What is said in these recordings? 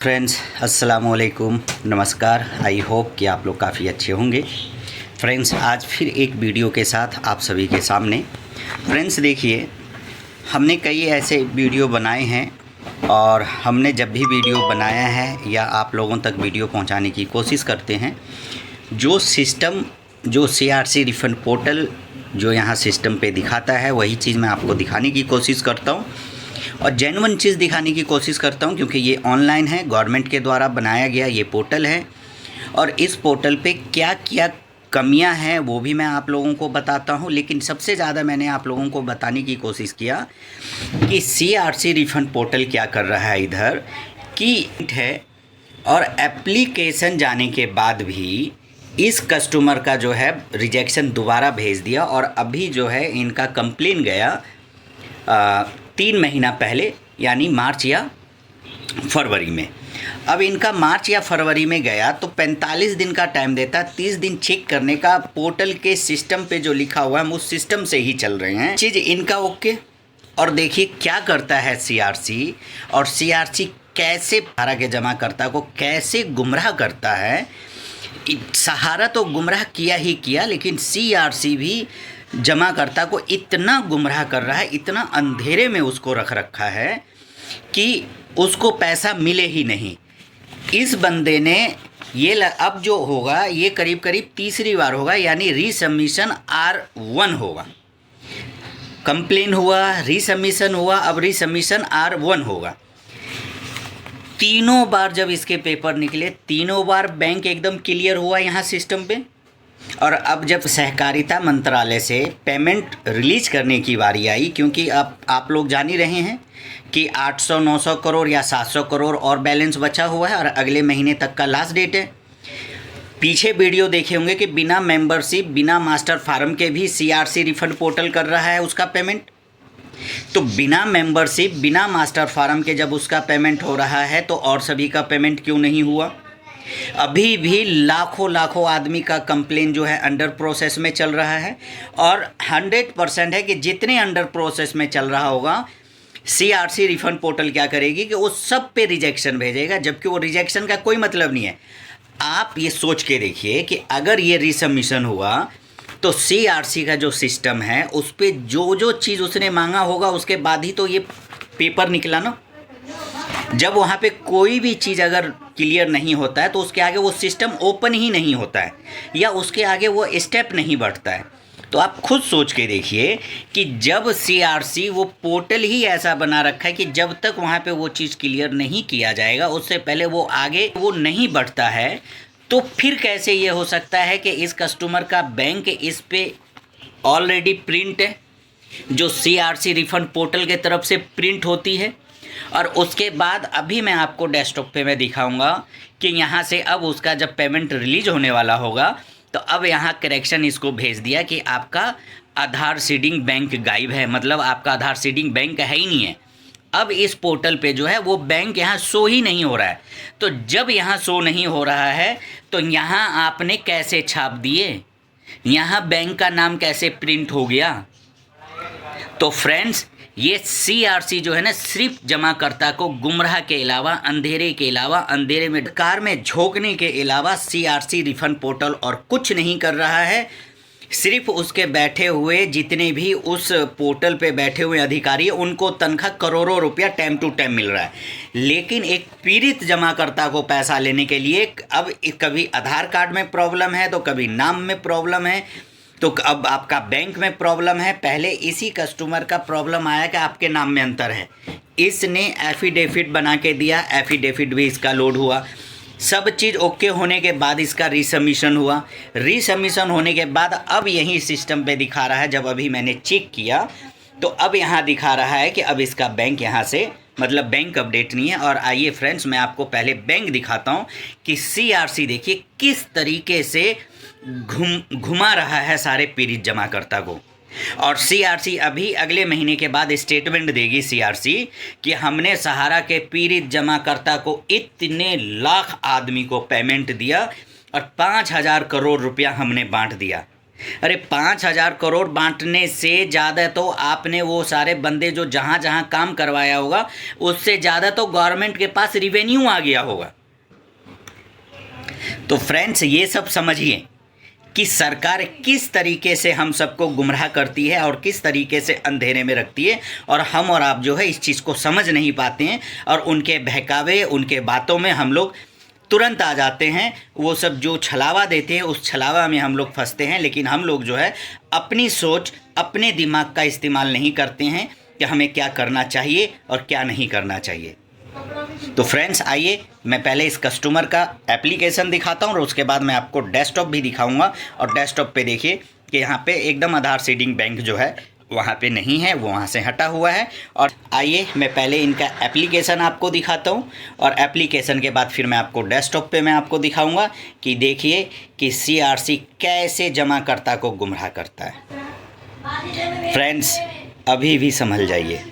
Friends अस्सलाम वालेकुम, नमस्कार। आई होप कि आप लोग काफ़ी अच्छे होंगे। फ्रेंड्स आज फिर एक वीडियो के साथ आप सभी के सामने। फ्रेंड्स देखिए, हमने कई ऐसे वीडियो बनाए हैं और हमने जब भी वीडियो बनाया है या आप लोगों तक वीडियो पहुंचाने की कोशिश करते हैं, जो सिस्टम जो सीआरसी रिफंड पोर्टल जो यहाँ सिस्टम पे दिखाता है वही चीज़ मैं आपको दिखाने की कोशिश करता हूँ और जेन्युइन चीज़ दिखाने की कोशिश करता हूँ, क्योंकि ये ऑनलाइन है, गवर्नमेंट के द्वारा बनाया गया ये पोर्टल है और इस पोर्टल पे क्या क्या कमियां हैं वो भी मैं आप लोगों को बताता हूँ। लेकिन सबसे ज़्यादा मैंने आप लोगों को बताने की कोशिश किया कि सीआरसी रिफंड पोर्टल क्या कर रहा है इधर कि है, और एप्लीकेशन जाने के बाद भी इस कस्टमर का जो है रिजेक्शन दोबारा भेज दिया और अभी जो है इनका कंप्लेन गया 3 महीना पहले, यानी मार्च या फरवरी में। अब इनका मार्च या फरवरी में गया तो 45 दिन का टाइम देता, 30 दिन चेक करने का। पोर्टल के सिस्टम पे जो लिखा हुआ है हम उस सिस्टम से ही चल रहे हैं, चीज़ इनका ओके। और देखिए क्या करता है सीआरसी, और सीआरसी कैसे भाड़ा के जमाकर्ता को कैसे गुमराह करता है। सहारा तो गुमराह किया ही किया, लेकिन सीआरसी भी जमाकर्ता को इतना गुमराह कर रहा है, इतना अंधेरे में उसको रख रखा है कि उसको पैसा मिले ही नहीं। इस बंदे ने ये अब जो होगा ये करीब करीब तीसरी बार होगा, यानी रीसबमिशन R1 होगा। कंप्लेन हुआ, रीसबमिशन हुआ, अब रीसबमिशन R1 होगा। तीनों बार जब इसके पेपर निकले, तीनों बार बैंक एकदम क्लियर हुआ यहाँ सिस्टम पे। और अब जब सहकारिता मंत्रालय से पेमेंट रिलीज करने की बारी आई, क्योंकि अब आप लोग जान ही रहे हैं कि 800-900 करोड़ या 700 करोड़ और बैलेंस बचा हुआ है और अगले महीने तक का लास्ट डेट है। पीछे वीडियो देखे होंगे कि बिना मेंबरशिप, बिना मास्टर फार्म के भी सीआरसी रिफंड पोर्टल कर रहा है उसका पेमेंट। तो बिना मेंबरशिप, बिना मास्टर फार्म के जब उसका पेमेंट हो रहा है तो और सभी का पेमेंट क्यों नहीं हुआ? अभी भी लाखों आदमी का कंप्लेन जो है अंडर प्रोसेस में चल रहा है और 100% है कि जितने अंडर प्रोसेस में चल रहा होगा सीआरसी रिफंड पोर्टल क्या करेगी कि वो सब पे रिजेक्शन भेजेगा, जबकि वो रिजेक्शन का कोई मतलब नहीं है। आप ये सोच के देखिए कि अगर ये रिसबमिशन हुआ तो सीआरसी का जो सिस्टम है उस पर जो जो चीज़ उसने मांगा होगा उसके बाद ही तो ये पेपर निकला ना। जब वहाँ पे कोई भी चीज़ अगर क्लियर नहीं होता है तो उसके आगे वो सिस्टम ओपन ही नहीं होता है या उसके आगे वो स्टेप नहीं बढ़ता है। तो आप खुद सोच के देखिए कि जब सीआरसी वो पोर्टल ही ऐसा बना रखा है कि जब तक वहाँ पे वो चीज़ क्लियर नहीं किया जाएगा उससे पहले वो आगे वो नहीं बढ़ता है, तो फिर कैसे ये हो सकता है कि इस कस्टमर का बैंक इस पे ऑलरेडी प्रिंट है, जो सीआरसी रिफंड पोर्टल के तरफ से प्रिंट होती है। और उसके बाद अभी मैं आपको डेस्कटॉप पे मैं दिखाऊंगा कि यहाँ से अब उसका जब पेमेंट रिलीज होने वाला होगा तो अब यहाँ करेक्शन इसको भेज दिया कि आपका आधार सीडिंग बैंक गायब है, मतलब आपका आधार सीडिंग बैंक है ही नहीं है। अब इस पोर्टल पे जो है वो बैंक यहाँ शो ही नहीं हो रहा है। तो जब यहाँ शो नहीं हो रहा है तो यहाँ आपने कैसे छाप दिए, यहाँ बैंक का नाम कैसे प्रिंट हो गया? तो फ्रेंड्स ये सीआरसी जो है ना सिर्फ जमाकर्ता को गुमराह के अलावा, अंधेरे के अलावा, अंधेरे में कार में झोंकने के अलावा सीआरसी रिफंड पोर्टल और कुछ नहीं कर रहा है। सिर्फ उसके बैठे हुए जितने भी उस पोर्टल पे बैठे हुए अधिकारी हैं उनको तनख्वाह करोड़ों रुपया टाइम टू टाइम मिल रहा है, लेकिन एक पीड़ित जमाकर्ता को पैसा लेने के लिए अब कभी आधार कार्ड में प्रॉब्लम है तो कभी नाम में प्रॉब्लम है, तो अब आपका बैंक में प्रॉब्लम है। पहले इसी कस्टमर का प्रॉब्लम आया कि आपके नाम में अंतर है, इसने एफिडेविट बना के दिया, एफिडेविट भी इसका लोड हुआ। सब चीज़ ओके होने के बाद इसका रीसबमिशन हुआ। रीसबमिशन होने के बाद अब यही सिस्टम पे दिखा रहा है, जब अभी मैंने चेक किया तो अब यहाँ दिखा रहा है कि अब इसका बैंक यहाँ से मतलब बैंक अपडेट नहीं है। और आइए फ्रेंड्स मैं आपको पहले बैंक दिखाता हूँ कि सीआरसी देखिए किस तरीके से घुमा रहा है सारे पीड़ित जमाकर्ता को। और सीआरसी अभी अगले महीने के बाद स्टेटमेंट देगी सीआरसी कि हमने सहारा के पीड़ित जमाकर्ता को इतने लाख आदमी को पेमेंट दिया और 5,000 करोड़ रुपया हमने बांट दिया। अरे 5,000 करोड़ बांटने से ज़्यादा तो आपने वो सारे बंदे जो जहाँ जहाँ काम करवाया होगा उससे ज़्यादा तो गवर्नमेंट के पास रिवेन्यू आ गया होगा। तो फ्रेंड्स, ये सब समझिए कि सरकार किस तरीके से हम सबको गुमराह करती है और किस तरीके से अंधेरे में रखती है, और हम और आप जो है इस चीज़ को समझ नहीं पाते हैं और उनके बहकावे, उनके बातों में हम लोग तुरंत आ जाते हैं। वो सब जो छलावा देते हैं उस छलावा में हम लोग फंसते हैं, लेकिन हम लोग जो है अपनी सोच, अपने दिमाग का इस्तेमाल नहीं करते हैं कि हमें क्या करना चाहिए और क्या नहीं करना चाहिए। तो फ्रेंड्स, आइए मैं पहले इस कस्टमर का एप्लीकेशन दिखाता हूँ और उसके बाद मैं आपको डेस्कटॉप भी दिखाऊंगा। और डेस्कटॉप पे देखिए कि यहाँ पे एकदम आधार सीडिंग बैंक जो है वहाँ पे नहीं है, वो वहाँ से हटा हुआ है। और आइए मैं पहले इनका एप्लीकेशन आपको दिखाता हूँ और एप्लीकेशन के बाद फिर मैं आपको डेस्कटॉप पे मैं आपको दिखाऊंगा कि देखिए कि CRC कैसे जमाकर्ता को गुमराह करता है। फ्रेंड्स, अभी भी संभल जाइए।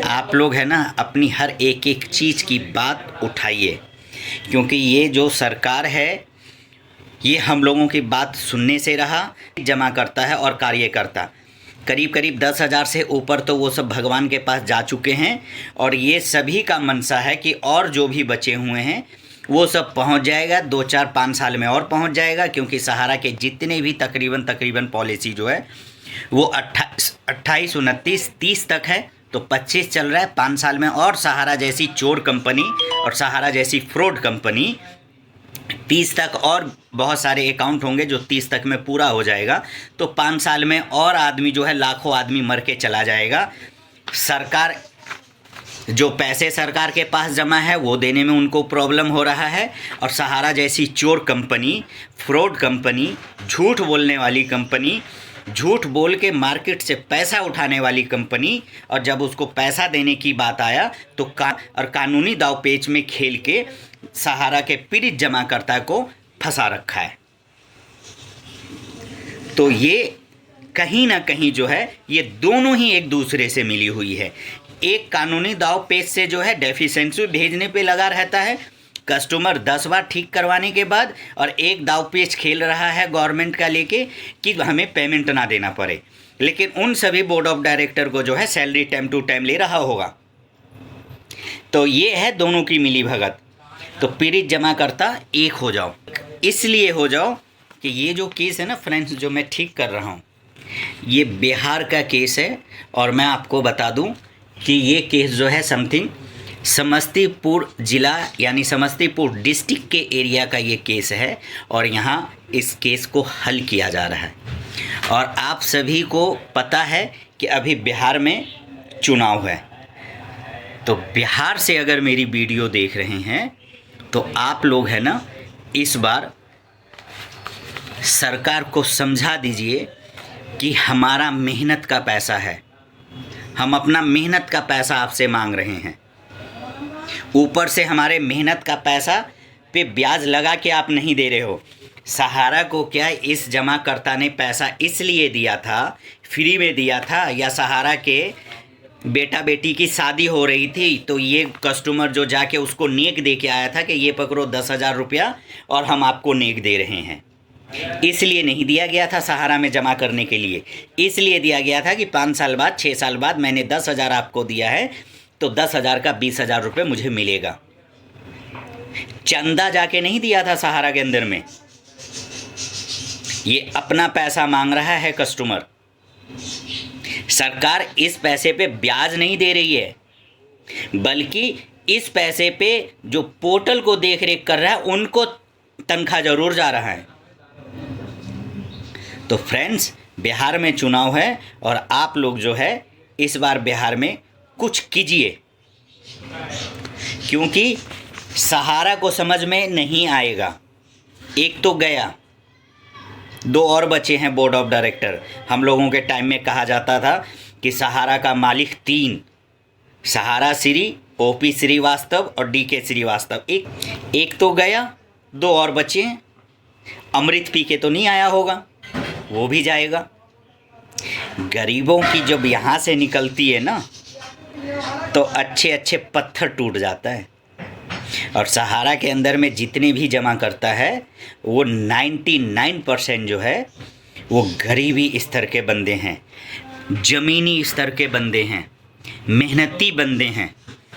आप लोग है ना अपनी हर एक एक चीज़ की बात उठाइए, क्योंकि ये जो सरकार है ये हम लोगों की बात सुनने से रहा जमा करता है और कार्य करता। करीब करीब 10,000 से ऊपर तो वो सब भगवान के पास जा चुके हैं और ये सभी का मनसा है कि और जो भी बचे हुए हैं वो सब पहुंच जाएगा, 2, 4, 5 साल में और पहुंच जाएगा। क्योंकि सहारा के जितने भी तकरीबन पॉलिसी जो है वो 28, 29, 30 तक है, तो 25 चल रहा है। 5 साल में और सहारा जैसी चोर कंपनी और सहारा जैसी फ्रॉड कंपनी 30 तक, और बहुत सारे अकाउंट होंगे जो 30 तक में पूरा हो जाएगा। तो 5 साल में और आदमी जो है लाखों आदमी मर के चला जाएगा। सरकार जो पैसे सरकार के पास जमा है वो देने में उनको प्रॉब्लम हो रहा है, और सहारा जैसी चोर कंपनी, फ्रॉड कंपनी, झूठ बोलने वाली कंपनी, झूठ बोल के मार्केट से पैसा उठाने वाली कंपनी, और जब उसको पैसा देने की बात आया तो कानूनी दांवपेच में खेल के सहारा के पीड़ित जमाकर्ता को फंसा रखा है। तो ये कहीं ना कहीं जो है ये दोनों ही एक दूसरे से मिली हुई है। एक कानूनी दांवपेच से जो है डेफिशिएंसी भेजने पे लगा रहता है कस्टमर 10 बार ठीक करवाने के बाद, और एक दांवपेच खेल रहा है गवर्नमेंट का लेके कि हमें पेमेंट ना देना पड़े। लेकिन उन सभी बोर्ड ऑफ डायरेक्टर को जो है सैलरी टाइम टू टाइम ले रहा होगा। तो ये है दोनों की मिली भगत। तो पीड़ित जमाकर्ता एक हो जाओ, इसलिए हो जाओ कि ये जो केस है ना फ्रेंड्स जो मैं ठीक कर रहा हूँ ये बिहार का केस है। और मैं आपको बता दूं कि ये केस जो है समथिंग समस्तीपुर ज़िला यानी समस्तीपुर डिस्ट्रिक्ट के एरिया का ये केस है, और यहाँ इस केस को हल किया जा रहा है। और आप सभी को पता है कि अभी बिहार में चुनाव है, तो बिहार से अगर मेरी वीडियो देख रहे हैं तो आप लोग है ना इस बार सरकार को समझा दीजिए कि हमारा मेहनत का पैसा है, हम अपना मेहनत का पैसा आपसे मांग रहे हैं। ऊपर से हमारे मेहनत का पैसा पे ब्याज लगा के आप नहीं दे रहे हो। सहारा को क्या इस जमाकर्ता ने पैसा इसलिए दिया था, फ्री में दिया था, या सहारा के बेटा बेटी की शादी हो रही थी तो ये कस्टमर जो जाके उसको नेक दे के आया था कि ये पकड़ो 10,000 रुपया और हम आपको नेक दे रहे हैं, इसलिए नहीं दिया गया था सहारा में जमा करने के लिए। इसलिए दिया गया था कि 5 साल बाद 6 साल बाद मैंने 10,000 आपको दिया है तो 10,000 का 20,000 रुपये मुझे मिलेगा। चंदा जाके नहीं दिया था सहारा के अंदर में। ये अपना पैसा मांग रहा है कस्टमर। सरकार इस पैसे पे ब्याज नहीं दे रही है, बल्कि इस पैसे पे जो पोर्टल को देख रेख कर रहा है उनको तनख्वाह जरूर जा रहा है। तो फ्रेंड्स, बिहार में चुनाव है और आप लोग जो है इस बार बिहार में कुछ कीजिए, क्योंकि सहारा को समझ में नहीं आएगा। एक तो गया, 2 और बचे हैं बोर्ड ऑफ डायरेक्टर। हम लोगों के टाइम में कहा जाता था कि सहारा का मालिक 3, सहारा श्री, OP श्रीवास्तव और DK श्रीवास्तव। एक तो गया, 2 और बचे हैं। अमृत पी के तो नहीं आया होगा, वो भी जाएगा। गरीबों की जब यहाँ से निकलती है ना तो अच्छे अच्छे पत्थर टूट जाता है। और सहारा के अंदर में जितने भी जमा करता है वो 99% जो है वो गरीबी स्तर के बंदे हैं, ज़मीनी स्तर के बंदे हैं, मेहनती बंदे हैं।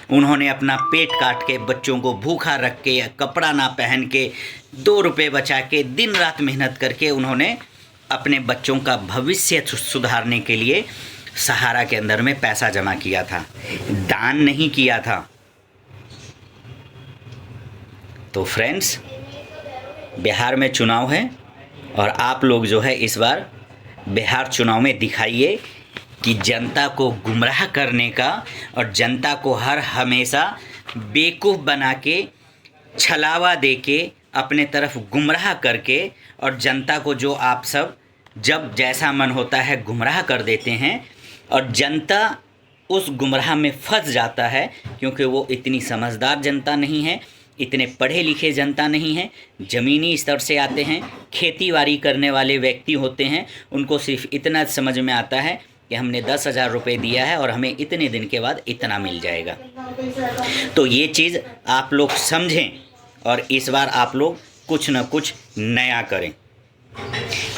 उन्होंने अपना पेट काट के, बच्चों को भूखा रख के, कपड़ा ना पहन के, 2 रुपये बचा के, दिन रात मेहनत करके उन्होंने अपने बच्चों का भविष्य सुधारने के लिए सहारा के अंदर में पैसा जमा किया था, दान नहीं किया था। तो फ्रेंड्स, बिहार में चुनाव है और आप लोग जो है इस बार बिहार चुनाव में दिखाइए कि जनता को गुमराह करने का और जनता को हर हमेशा बेवकूफ़ बना के, छलावा दे के, अपने तरफ गुमराह करके, और जनता को जो आप सब जब जैसा मन होता है गुमराह कर देते हैं, और जनता उस गुमराह में फंस जाता है क्योंकि वो इतनी समझदार जनता नहीं है, इतने पढ़े लिखे जनता नहीं है, ज़मीनी स्तर से आते हैं, खेती बाड़ी करने वाले व्यक्ति होते हैं। उनको सिर्फ इतना समझ में आता है कि हमने 10,000 रुपये दिया है और हमें इतने दिन के बाद इतना मिल जाएगा। तो ये चीज़ आप लोग समझें और इस बार आप लोग कुछ न कुछ नया करें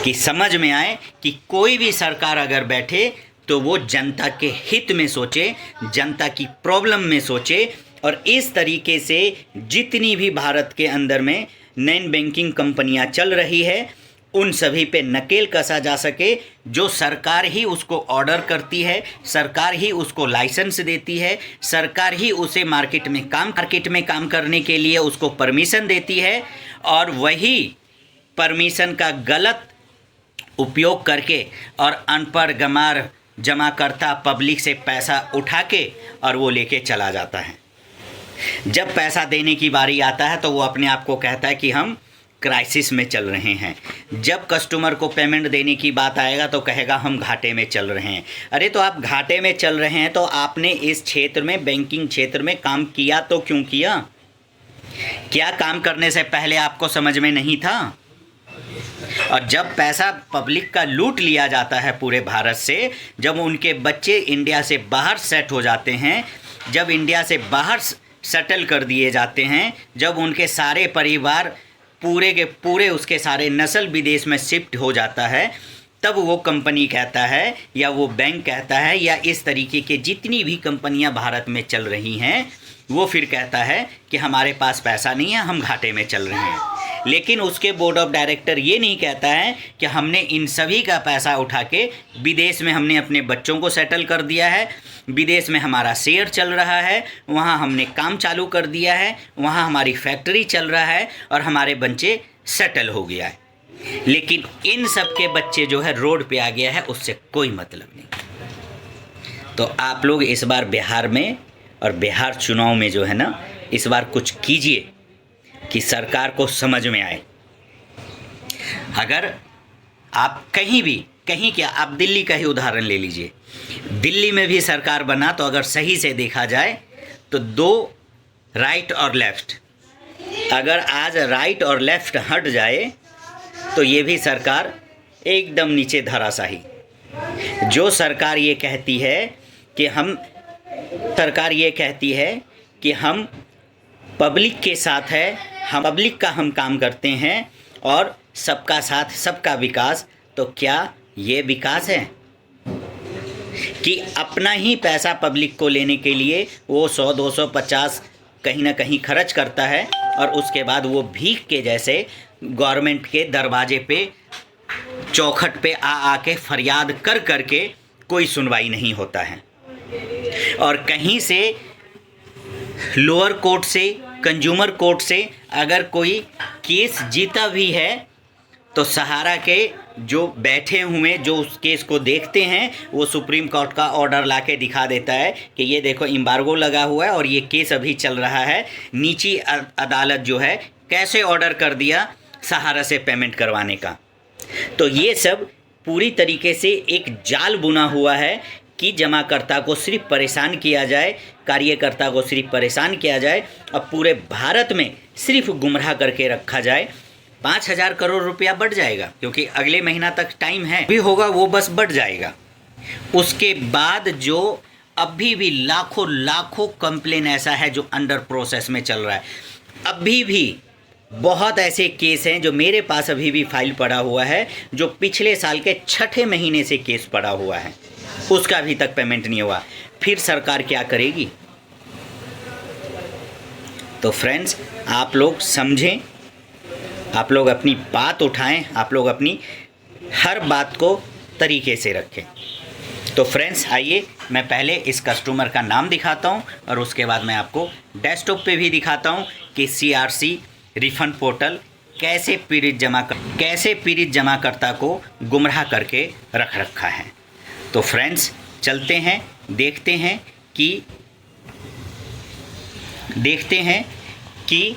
कि समझ में आए कि कोई भी सरकार अगर बैठे तो वो जनता के हित में सोचे, जनता की प्रॉब्लम में सोचे, और इस तरीके से जितनी भी भारत के अंदर में नॉन बैंकिंग कंपनियां चल रही है उन सभी पे नकेल कसा जा सके। जो सरकार ही उसको ऑर्डर करती है, सरकार ही उसको लाइसेंस देती है, सरकार ही उसे मार्केट में काम करने के लिए उसको परमिशन देती है, और वही परमिशन का गलत उपयोग करके और अनपढ़ गंवार जमाकर्ता पब्लिक से पैसा उठा के और वो लेके चला जाता है। जब पैसा देने की बारी आता है तो वो अपने आप को कहता है कि हम क्राइसिस में चल रहे हैं। जब कस्टमर को पेमेंट देने की बात आएगा तो कहेगा हम घाटे में चल रहे हैं। अरे तो आप घाटे में चल रहे हैं तो आपने इस क्षेत्र में, बैंकिंग क्षेत्र में काम किया तो क्यों किया? क्या काम करने से पहले आपको समझ में नहीं था? और जब पैसा पब्लिक का लूट लिया जाता है पूरे भारत से, जब उनके बच्चे इंडिया से बाहर सेट हो जाते हैं, जब इंडिया से बाहर सेटल कर दिए जाते हैं, जब उनके सारे परिवार पूरे के पूरे उसके सारे नस्ल विदेश में शिफ्ट हो जाता है, तब वो कंपनी कहता है या वो बैंक कहता है या इस तरीके के जितनी भी कंपनियां भारत में चल रही हैं वो फिर कहता है कि हमारे पास पैसा नहीं है, हम घाटे में चल रहे हैं। लेकिन उसके बोर्ड ऑफ डायरेक्टर ये नहीं कहता है कि हमने इन सभी का पैसा उठा के विदेश में हमने अपने बच्चों को सेटल कर दिया है, विदेश में हमारा शेयर चल रहा है, वहाँ हमने काम चालू कर दिया है, वहाँ हमारी फैक्ट्री चल रहा है और हमारे बच्चे सेटल हो गया है। लेकिन इन सब के बच्चे जो है रोड पे आ गया है, उससे कोई मतलब नहीं। तो आप लोग इस बार बिहार में और बिहार चुनाव में जो है ना, इस बार कुछ कीजिए कि सरकार को समझ में आए। अगर आप कहीं क्या, आप दिल्ली का ही उदाहरण ले लीजिए। दिल्ली में भी सरकार बना तो अगर सही से देखा जाए तो 2 राइट और लेफ़्ट, अगर आज राइट और लेफ़्ट हट जाए तो ये भी सरकार एकदम नीचे धराशाही। जो सरकार ये कहती है कि हम पब्लिक के साथ है, हम पब्लिक का हम काम करते हैं और सबका साथ सबका विकास, तो क्या ये विकास है कि अपना ही पैसा पब्लिक को लेने के लिए वो 100, 200, 50 कहीं ना कहीं खर्च करता है और उसके बाद वो भीख के जैसे गवर्नमेंट के दरवाजे पे, चौखट पे आके फरियाद कर के कोई सुनवाई नहीं होता है। और कहीं से लोअर कोर्ट से, कंज्यूमर कोर्ट से अगर कोई केस जीता भी है तो सहारा के जो बैठे हुए जो उस केस को देखते हैं वो सुप्रीम कोर्ट का ऑर्डर लाके दिखा देता है कि ये देखो एम्बार्गो लगा हुआ है और ये केस अभी चल रहा है। नीची अदालत जो है कैसे ऑर्डर कर दिया सहारा से पेमेंट करवाने का। तो ये सब पूरी तरीके से एक जाल बुना हुआ है कि जमाकर्ता को सिर्फ परेशान किया जाए, कार्यकर्ता को सिर्फ परेशान किया जाए और पूरे भारत में सिर्फ गुमराह करके रखा जाए। 5,000 करोड़ रुपया बढ़ जाएगा क्योंकि अगले महीना तक टाइम है, भी होगा वो बस बढ़ जाएगा। उसके बाद जो अभी भी लाखों कंप्लेन ऐसा है जो अंडर प्रोसेस में चल रहा है, अभी भी बहुत ऐसे केस हैं जो मेरे पास अभी भी फाइल पड़ा हुआ है, जो पिछले साल के छठे महीने से केस पड़ा हुआ है, उसका अभी तक पेमेंट नहीं हुआ। फिर सरकार क्या करेगी? तो फ्रेंड्स, आप लोग समझें, आप लोग अपनी बात उठाएं, आप लोग अपनी हर बात को तरीके से रखें। तो फ्रेंड्स, आइए मैं पहले इस कस्टमर का नाम दिखाता हूं और उसके बाद मैं आपको डेस्कटॉप पे भी दिखाता हूं कि सीआरसी रिफंड पोर्टल कैसे पीड़ित जमाकर्ता को गुमराह करके रख रखा है। तो फ्रेंड्स, चलते हैं, देखते हैं कि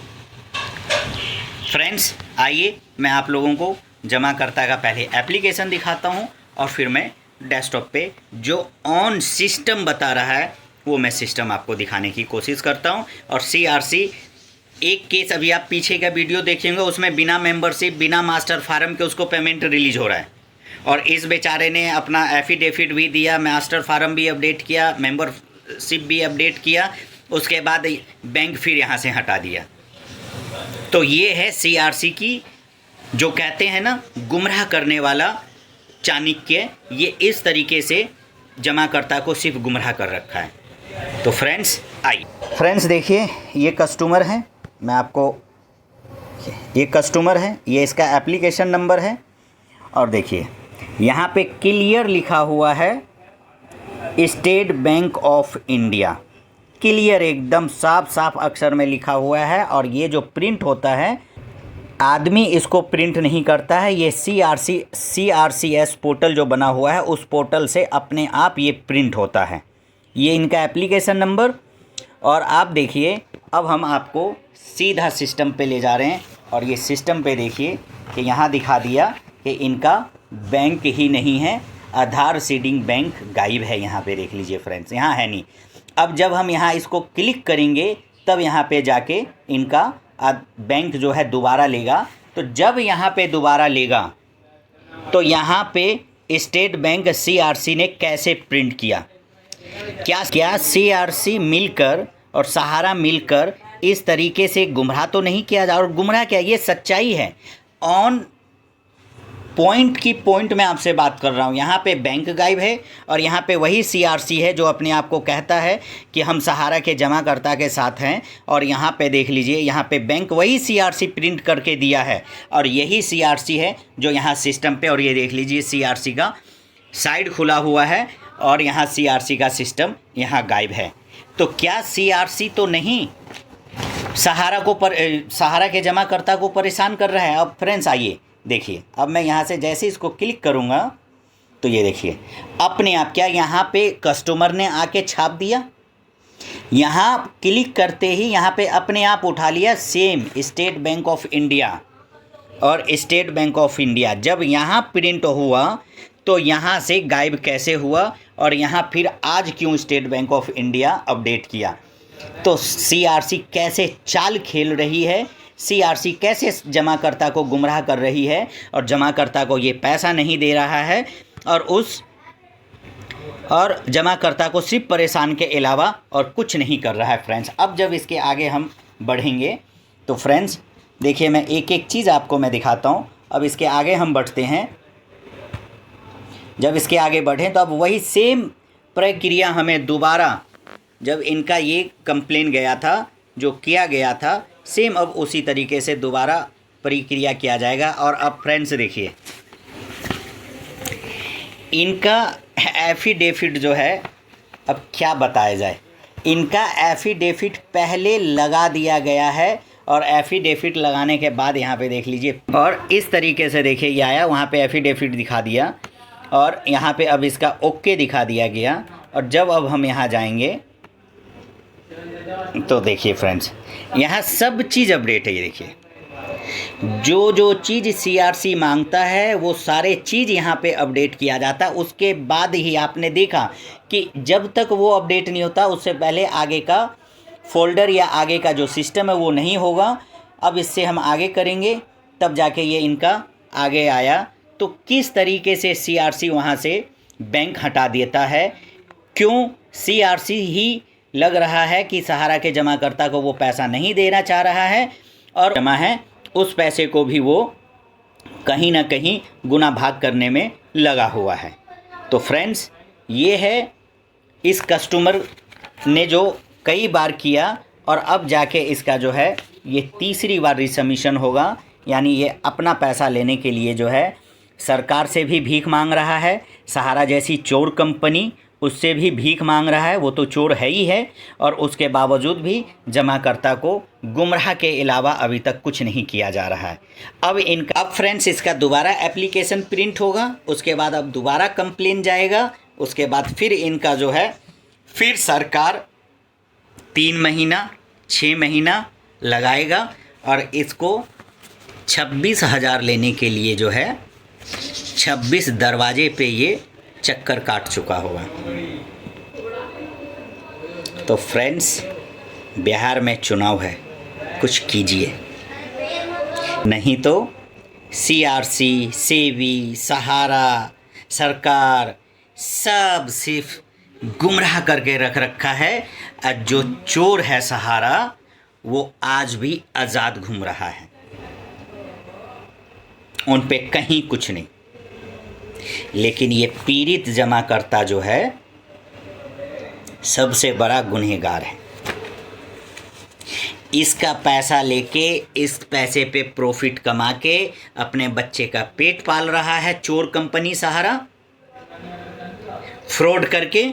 फ्रेंड्स, आइए मैं आप लोगों को जमाकर्ता का पहले एप्लीकेशन दिखाता हूं और फिर मैं डेस्कटॉप पे जो ऑन सिस्टम बता रहा है वो मैं सिस्टम आपको दिखाने की कोशिश करता हूं। और सीआरसी एक केस अभी आप पीछे का वीडियो देखेंगे, उसमें बिना मेंबरशिप, बिना मास्टर फार्म के उसको पेमेंट रिलीज हो रहा है, और इस बेचारे ने अपना एफिडेविट भी दिया, मास्टर फार्म भी अपडेट किया, मेंबरशिप भी अपडेट किया, उसके बाद बैंक फिर यहाँ से हटा दिया। तो ये है सीआरसी की, जो कहते हैं ना, गुमराह करने वाला चाणक्य। ये इस तरीके से जमाकर्ता को सिर्फ गुमराह कर रखा है। तो फ्रेंड्स, आइए फ्रेंड्स, देखिए ये कस्टमर है, मैं आपको, ये कस्टमर है, ये इसका एप्लीकेशन नंबर है, और देखिए यहाँ पे क्लियर लिखा हुआ है state bank of India, clear एकदम साफ साफ अक्षर में लिखा हुआ है। और ये जो प्रिंट होता है, आदमी इसको प्रिंट नहीं करता है, ये CRCS पोर्टल जो बना हुआ है उस पोर्टल से अपने आप ये प्रिंट होता है। ये इनका एप्लीकेशन नंबर। और आप देखिए, अब हम आपको सीधा सिस्टम पे ले जा रहे हैं, और ये सिस्टम पे देखिए कि यहाँ दिखा दिया कि इनका बैंक ही नहीं है, आधार सीडिंग बैंक गायब है। यहाँ पे देख लीजिए फ्रेंड्स, यहाँ है नहीं। अब जब हम यहाँ इसको क्लिक करेंगे तब यहाँ पे जाके इनका बैंक जो है दोबारा लेगा। तो जब यहाँ पे दोबारा लेगा तो यहाँ पे स्टेट बैंक सीआरसी ने कैसे प्रिंट किया, क्या सीआरसी मिलकर और सहारा मिलकर इस तरीके से गुमराह तो नहीं किया जा, और गुमराह क्या, ये सच्चाई है, ऑन पॉइंट मैं आपसे बात कर रहा हूँ। यहाँ पे बैंक गायब है, और यहाँ पे वही सीआरसी है जो अपने आप को कहता है कि हम सहारा के जमाकर्ता के साथ हैं, और यहाँ पे देख लीजिए, यहाँ पे बैंक वही सीआरसी प्रिंट करके दिया है, और यही सीआरसी है जो यहाँ सिस्टम पे, और ये देख लीजिए सीआरसी का साइड खुला हुआ है, और यहाँ सीआरसी का सिस्टम यहाँ गायब है। तो क्या सीआरसी तो नहीं सहारा के जमाकर्ता को परेशान कर रहा है? अब फ्रेंड्स, आइए देखिए, अब मैं यहाँ से जैसे इसको क्लिक करूँगा तो ये देखिए अपने आप, क्या यहाँ पे कस्टमर ने आके छाप दिया, यहाँ क्लिक करते ही यहाँ पे अपने आप उठा लिया same state bank of India. और स्टेट बैंक ऑफ इंडिया जब यहाँ प्रिंट हुआ तो यहाँ से गायब कैसे हुआ, और यहाँ फिर आज क्यों state bank of India update किया? तो सीआरसी कैसे चाल खेल रही है, सीआरसी कैसे जमाकर्ता को गुमराह कर रही है, और जमाकर्ता को ये पैसा नहीं दे रहा है, और जमाकर्ता को सिर्फ परेशान के अलावा और कुछ नहीं कर रहा है फ्रेंड्स। अब जब इसके आगे हम बढ़ेंगे तो फ्रेंड्स देखिए, मैं एक एक चीज़ आपको मैं दिखाता हूँ। अब इसके आगे हम बढ़ते हैं, जब इसके आगे बढ़ें तो अब वही सेम प्रक्रिया हमें दोबारा, जब इनका ये कंप्लेन गया था, जो किया गया था, सेम अब उसी तरीके से दोबारा प्रक्रिया किया जाएगा। और अब फ्रेंड्स देखिए, इनका एफिडेविट जो है, अब क्या बताया जाए, इनका एफिडेविट पहले लगा दिया गया है, और एफिडेविट लगाने के बाद यहाँ पे देख लीजिए, और इस तरीके से देखिए ये आया, वहाँ पे एफिडेविट दिखा दिया, और यहाँ पे अब इसका ओके दिखा दिया गया। और जब अब हम यहाँ जाएंगे तो देखिए फ्रेंड्स, यहाँ सब चीज़ अपडेट है। ये देखिए, जो चीज़ सीआरसी मांगता है वो सारे चीज़ यहाँ पे अपडेट किया जाता है। उसके बाद ही आपने देखा कि जब तक वो अपडेट नहीं होता उससे पहले आगे का फोल्डर या आगे का जो सिस्टम है वो नहीं होगा। अब इससे हम आगे करेंगे तब जाके ये इनका आगे आया। तो किस तरीके से सीआरसी वहाँ से बैंक हटा देता है, क्यों सीआरसी ही लग रहा है कि सहारा के जमाकर्ता को वो पैसा नहीं देना चाह रहा है, और जमा है उस पैसे को भी वो कहीं ना कहीं गुना भाग करने में लगा हुआ है। तो फ्रेंड्स, ये है इस कस्टमर ने जो कई बार किया और अब जाके इसका जो है ये तीसरी बार रिसबमिशन होगा, यानी ये अपना पैसा लेने के लिए जो है सरकार से भी भीख मांग रहा है, सहारा जैसी चोर कंपनी उससे भी भीख मांग रहा है, वो तो चोर है ही है, और उसके बावजूद भी जमाकर्ता को गुमराह के अलावा अभी तक कुछ नहीं किया जा रहा है। अब फ्रेंड्स इसका दोबारा एप्लीकेशन प्रिंट होगा, उसके बाद अब दोबारा कंप्लेन जाएगा, उसके बाद फिर इनका जो है फिर सरकार 3 महीना 6 महीना लगाएगा और इसको 26,000 लेने के लिए जो है 26 दरवाजे पे ये चक्कर काट चुका होगा। तो फ्रेंड्स, बिहार में चुनाव है, कुछ कीजिए, नहीं तो CRC, सेबी, सहारा, सरकार सब सिर्फ गुमराह करके रख रखा है। और जो चोर है सहारा, वो आज भी आज़ाद घूम रहा है, उन पे कहीं कुछ नहीं। लेकिन ये पीड़ित जमाकर्ता जो है सबसे बड़ा गुनहगार है। इसका पैसा लेके, इस पैसे पे प्रॉफिट कमा के अपने बच्चे का पेट पाल रहा है चोर कंपनी सहारा, फ्रॉड करके।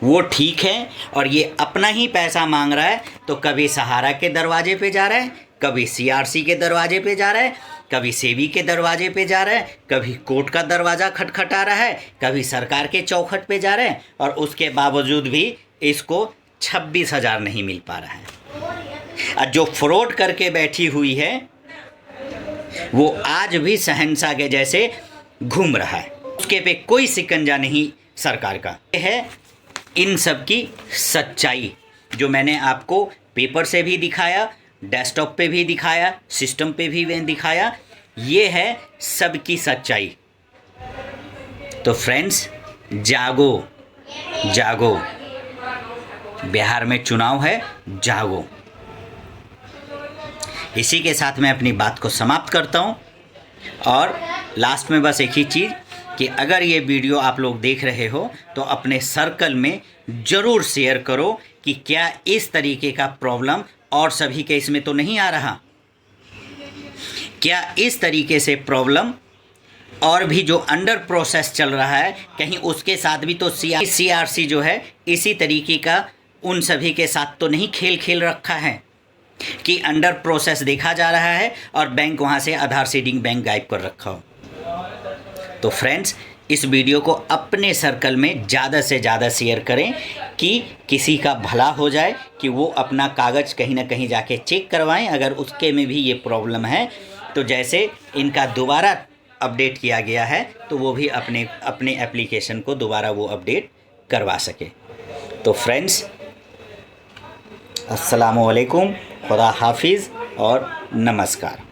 वो ठीक है, और ये अपना ही पैसा मांग रहा है, तो कभी सहारा के दरवाजे पे जा रहा है, कभी CRC के दरवाजे पे जा रहा है, कभी सेबी के दरवाजे पे जा रहा है, कभी कोर्ट का दरवाज़ा खटखटा रहा है, कभी सरकार के चौखट पे जा रहे हैं, और उसके बावजूद भी इसको 26,000 नहीं मिल पा रहा है। और जो फ्रॉड करके बैठी हुई है वो आज भी शहंशाह के जैसे घूम रहा है, उसके पे कोई शिकंजा नहीं सरकार का। ये है इन सब की सच्चाई, जो मैंने आपको पेपर से भी दिखाया, डेस्कटॉप पे भी दिखाया, सिस्टम पे भी दिखाया। ये है सबकी सच्चाई। तो फ्रेंड्स, जागो जागो, बिहार में चुनाव है, जागो। इसी के साथ मैं अपनी बात को समाप्त करता हूँ, और लास्ट में बस एक ही चीज़ कि अगर ये वीडियो आप लोग देख रहे हो तो अपने सर्कल में ज़रूर शेयर करो कि क्या इस तरीके का प्रॉब्लम और सभी केस में तो नहीं आ रहा, क्या इस तरीके से प्रॉब्लम और भी जो अंडर प्रोसेस चल रहा है कहीं उसके साथ भी तो CRC जो है इसी तरीके का उन सभी के साथ तो नहीं खेल रखा है कि अंडर प्रोसेस देखा जा रहा है और बैंक वहाँ से आधार सीडिंग बैंक गायब कर रखा हो। तो फ्रेंड्स, इस वीडियो को अपने सर्कल में ज़्यादा से ज़्यादा शेयर करें कि किसी का भला हो जाए, कि वो अपना कागज़ कहीं ना कहीं जाके चेक करवाएं। अगर उसके में भी ये प्रॉब्लम है तो जैसे इनका दोबारा अपडेट किया गया है तो वो भी अपने एप्लीकेशन को दोबारा वो अपडेट करवा सके। तो फ्रेंड्स, अस्सलामु अलैकुम, खुदा हाफिज़ और नमस्कार।